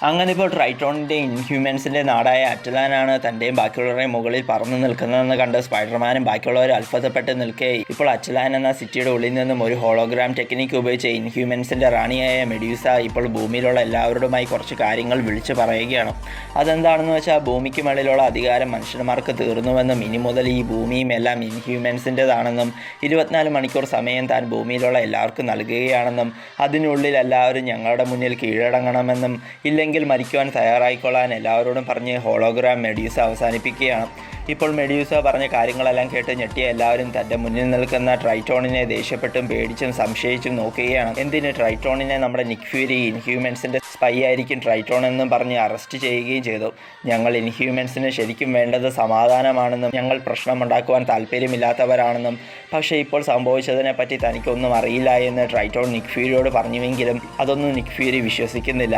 അങ്ങനെ ഇപ്പോൾ ട്രൈറ്റോണിൻ്റെ ഇൻഹ്യൂമൻസിൻ്റെ നാടായ അറ്റലാനാണ് തൻ്റെയും ബാക്കിയുള്ളവരുടെയും മുകളിൽ പറന്നു നിൽക്കുന്നതെന്ന് കണ്ട് സ്പൈഡർമാനും ബാക്കിയുള്ളവർ അത്ഭുതപ്പെട്ട് നിൽക്കെ ഇപ്പോൾ അറ്റലാൻ എന്ന സിറ്റിയുടെ ഉള്ളിൽ നിന്നും ഒരു ഹോളോഗ്രാം ടെക്നിക്ക് ഉപയോഗിച്ച് ഇൻഹ്യൂമൻസിൻ്റെ റാണിയായ മെഡ്യൂസ ഇപ്പോൾ ഭൂമിയിലുള്ള എല്ലാവരോടുമായി കുറച്ച് കാര്യങ്ങൾ വിളിച്ചു പറയുകയാണ്. അതെന്താണെന്ന് വെച്ചാൽ ഭൂമിക്ക് മുകളിലുള്ള അധികാരം മനുഷ്യന്മാർക്ക് തീർന്നുവെന്നും ഇനി മുതൽ ഈ ഭൂമിയും എല്ലാം ഇൻഹ്യൂമൻസിൻ്റെതാണെന്നും 24 മണിക്കൂർ സമയം താൻ ഭൂമിയിലുള്ള എല്ലാവർക്കും നൽകുകയാണെന്നും അതിനുള്ളിൽ എല്ലാവരും ഞങ്ങളുടെ മുന്നിൽ കീഴടങ്ങണമെന്നും ഇല്ലെങ്കിൽ മരിക്കുവാൻ തയ്യാറായിക്കൊള്ളാൻ എല്ലാവരോടും പറഞ്ഞ് ഹോളോഗ്രാം മെഡ്യൂസ അവസാനിപ്പിക്കുകയാണ്. ഇപ്പോൾ മെഡ്യൂസ പറഞ്ഞ കാര്യങ്ങളെല്ലാം കേട്ട് ഞെട്ടിയ എല്ലാവരും തൻ്റെ മുന്നിൽ നിൽക്കുന്ന ട്രൈറ്റോണിനെ ദേഷ്യപ്പെട്ടും പേടിച്ചും സംശയിച്ചും നോക്കുകയാണ്. എന്തിന് ട്രൈറ്റോണിനെ നമ്മുടെ നിക് ഫ്യൂരി ഇൻഹ്യൂമൻസിൻ്റെ സ്പൈ ആയിരിക്കും ട്രൈറ്റോൺ എന്നും പറഞ്ഞ് അറസ്റ്റ് ചെയ്യുകയും ചെയ്തു. ഞങ്ങൾ ഇൻഹ്യൂമൻസിന് ശരിക്കും വേണ്ടത് സമാധാനമാണെന്നും ഞങ്ങൾ പ്രശ്നമുണ്ടാക്കുവാൻ താല്പര്യമില്ലാത്തവരാണെന്നും പക്ഷേ ഇപ്പോൾ സംഭവിച്ചതിനെപ്പറ്റി തനിക്കൊന്നും അറിയില്ല എന്ന് ട്രൈറ്റോൺ നിക് ഫ്യൂരിയോട് പറഞ്ഞുവെങ്കിലും അതൊന്നും നിക് ഫ്യൂരി വിശ്വസിക്കുന്നില്ല.